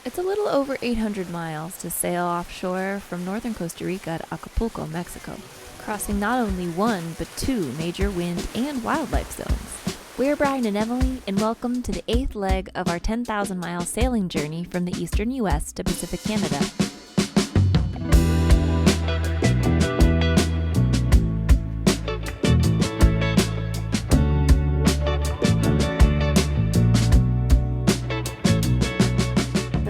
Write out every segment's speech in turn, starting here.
It's a little over 800 miles to sail offshore from northern Costa Rica to Acapulco, Mexico, crossing not only one but two major wind and wildlife zones. We're Brian and Emily, and welcome to the 8th leg of our 10,000-mile sailing journey from the eastern U.S. to Pacific Canada.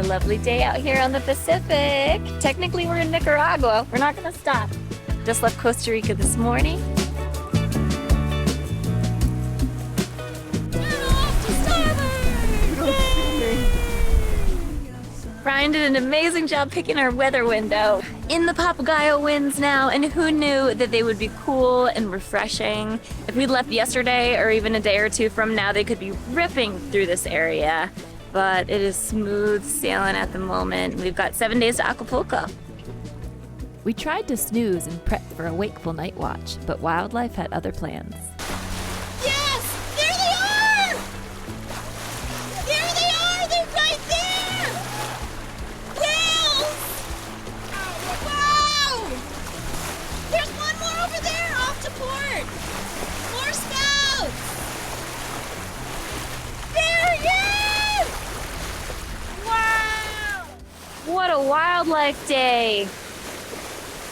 Lovely day out here on the Pacific. Technically, we're in Nicaragua. We're not gonna stop. Just left Costa Rica this morning. Brian did an amazing job picking our weather window. In the Papagayo winds now, and who knew that they would be cool and refreshing. If we'd left yesterday or even a day or two from now, they could be ripping through this area. But it is smooth sailing at the moment. We've got 7 days to Acapulco. We tried to snooze and prep for a wakeful night watch, but wildlife had other plans. Yes! There they are! There they are! They're right there! Whales! Wow! There's one more over there off to port! More scouts! There he is! Wow! What a wildlife day!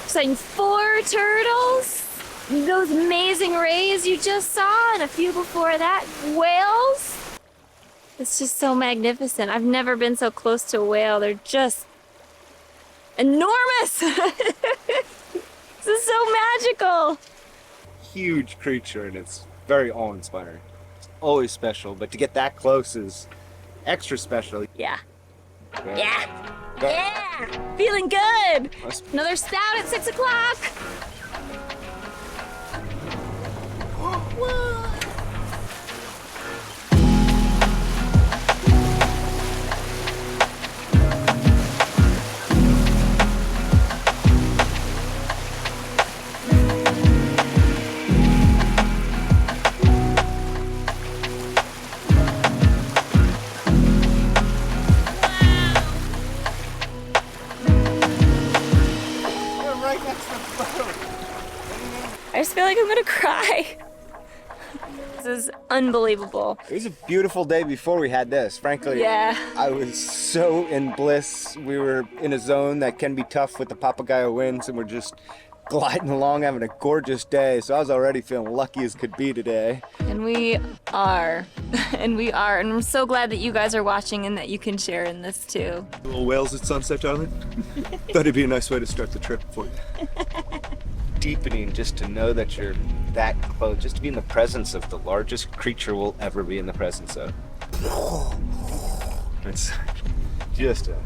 Sighting 4 turtles, those amazing rays you just saw, and a few before that, whales. It's just so magnificent. I've never been so close to a whale. They're just enormous. This is so magical. Huge creature, and it's very awe-inspiring. It's always special, but to get that close is extra special. Yeah. Feeling good. Another stout at 6 o'clock. Whoa. I just feel like I'm gonna cry. This is unbelievable. It was a beautiful day before we had this, frankly. Yeah. I was so in bliss. We were in a zone that can be tough with the Papagayo winds, and we're just gliding along, having a gorgeous day. So I was already feeling lucky as could be today. And we are. And I'm so glad that you guys are watching and that you can share in this too. Little whales at sunset, darling. Thought it'd be a nice way to start the trip for you. Deepening just to know that you're that close, just to be in the presence of the largest creature we'll ever be in the presence of. It's just a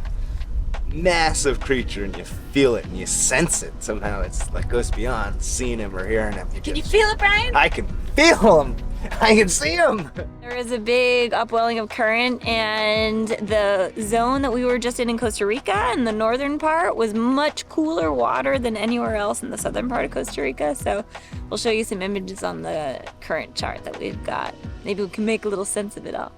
massive creature, and you feel it and you sense it. Somehow it's like goes beyond seeing him or hearing him. Can you feel it, Brian? I can feel him. I can see him. There is a big upwelling of current, and the zone that we were just in Costa Rica, in the northern part, was much cooler water than anywhere else in the southern part of Costa Rica. So we'll show you some images on the current chart that we've got. Maybe we can make a little sense of it all.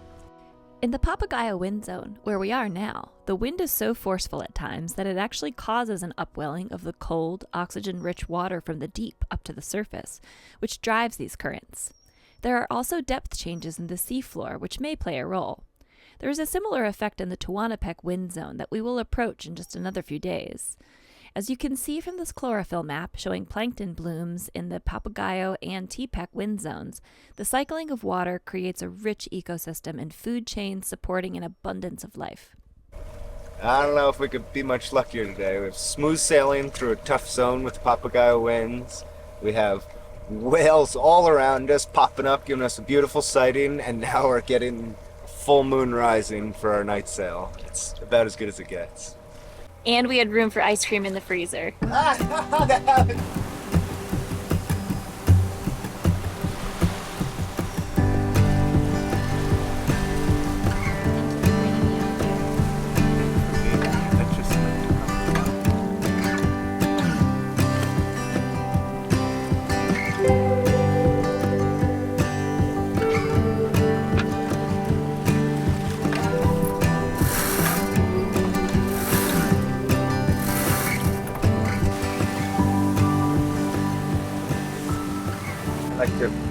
In the Papagayo wind zone, where we are now, the wind is so forceful at times that it actually causes an upwelling of the cold, oxygen-rich water from the deep up to the surface, which drives these currents. There are also depth changes in the seafloor, which may play a role. There is a similar effect in the Tehuantepec wind zone that we will approach in just another few days. As you can see from this chlorophyll map showing plankton blooms in the Papagayo and Tehuantepec wind zones, the cycling of water creates a rich ecosystem and food chains supporting an abundance of life. I don't know if we could be much luckier today. We have smooth sailing through a tough zone with Papagayo winds. We have whales all around us popping up, giving us a beautiful sighting, and now we're getting full moon rising for our night sail. It's about as good as it gets. And we had room for ice cream in the freezer.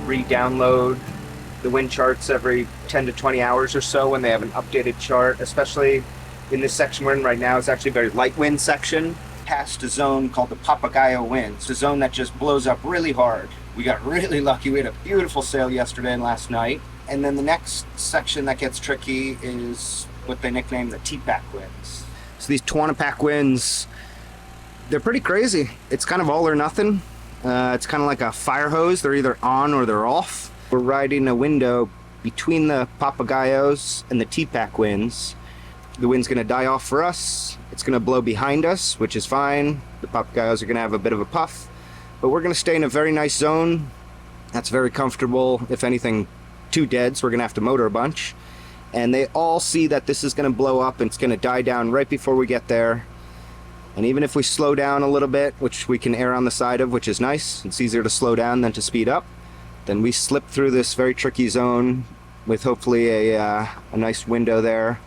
re-download the wind charts every 10 to 20 hours or so when they have an updated chart, especially in this section we're in right now. It's actually a very light wind section. Past a zone called the Papagayo winds, a zone that just blows up really hard. We got really lucky. We had a beautiful sail yesterday and last night. And then the next section that gets tricky is what they nickname the Tehuantepec winds. So these Tehuantepec winds, they're pretty crazy. It's kind of all or nothing. It's kind of like a fire hose. They're either on or they're off. We're riding a window between the Papagayos and the Tehuantepec winds. The wind's gonna die off for us. It's gonna blow behind us, which is fine. The Papagayos are gonna have a bit of a puff, but we're gonna stay in a very nice zone. That's very comfortable. If anything, too dead, so we're gonna have to motor a bunch. And they all see that this is gonna blow up and it's gonna die down right before we get there. And even if we slow down a little bit, which we can err on the side of, which is nice, it's easier to slow down than to speed up, then we slip through this very tricky zone with hopefully a nice window there,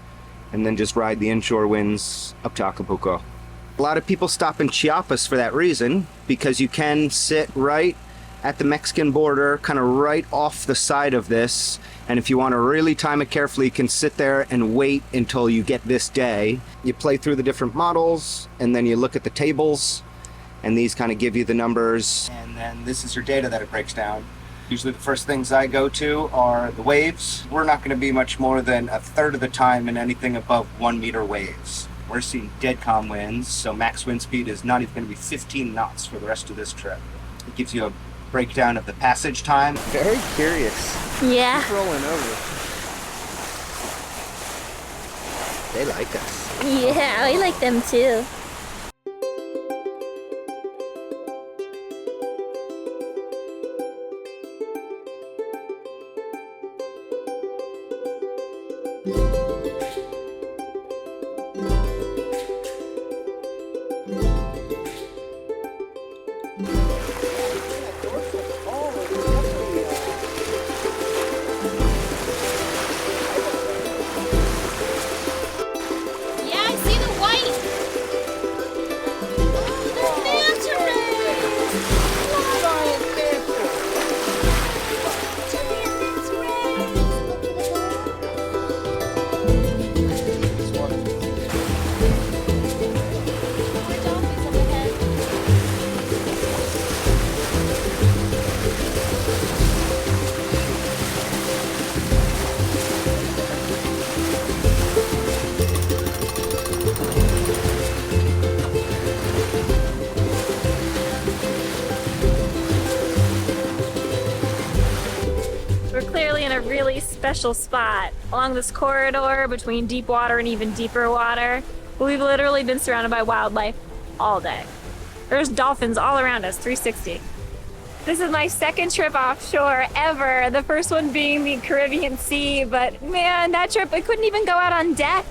and then just ride the inshore winds up to Acapulco. A lot of people stop in Chiapas for that reason, because you can sit right at the Mexican border, kind of right off the side of this, and if you want to really time it carefully, you can sit there and wait until you get this day. You play through the different models, and then you look at the tables, and these kind of give you the numbers, and then this is your data that it breaks down. Usually the first things I go to are the waves. We're not going to be much more than a third of the time in anything above 1 meter waves. We're seeing dead calm winds, so max wind speed is not even going to be 15 knots for the rest of this trip. It gives you a breakdown of the passage time. Very curious. Yeah. Keep rolling over. They like us. Yeah, I like them too. Really special spot along this corridor between deep water and even deeper water. We've literally been surrounded by wildlife all day. There's dolphins all around us, 360. This is my second trip offshore ever, the first one being the Caribbean Sea, but man, that trip, I couldn't even go out on deck.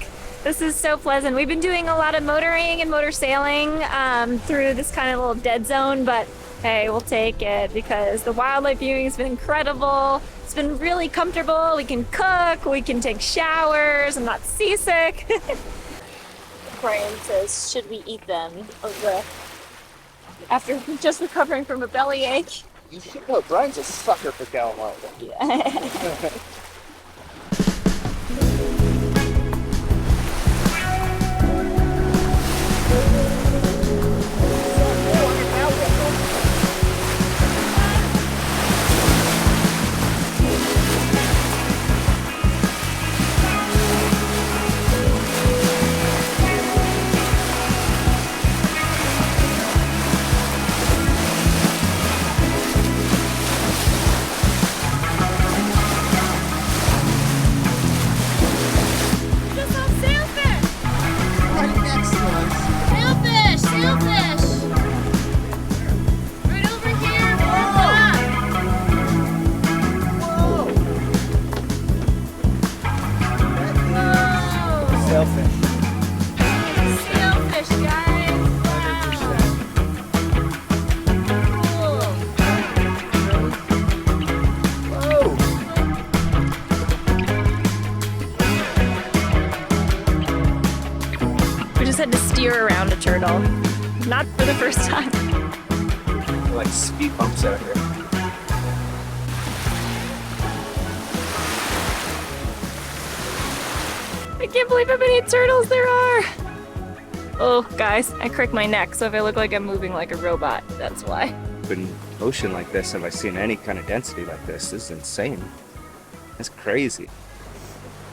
This is so pleasant. We've been doing a lot of motoring and motor sailing through this kind of little dead zone, but hey, we'll take it because the wildlife viewing has been incredible. It's been really comfortable. We can cook, we can take showers. I'm not seasick. Brian says, should we eat them after just recovering from a bellyache? You should know, Brian's a sucker for calamari. Yeah. Had to steer around a turtle. Not for the first time. Like speed bumps out here. I can't believe how many turtles there are. Oh, guys, I crick my neck, so if I look like I'm moving like a robot, that's why. In ocean like this, have I seen any kind of density like this? This is insane. It's crazy.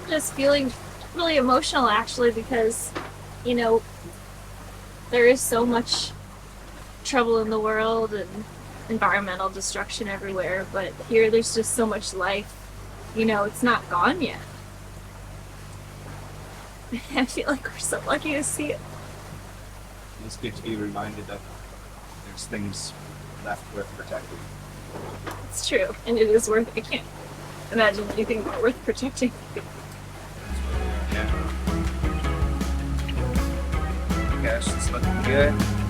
Just feeling really emotional, actually, because, you know, there is so much trouble in the world and environmental destruction everywhere, but here there's just so much life. You know, it's not gone yet. I feel like we're so lucky to see it. It's good to be reminded that there's things left worth protecting. It's true, and it is worth. I can't imagine anything more worth protecting. Yeah. Gosh, it's looking good.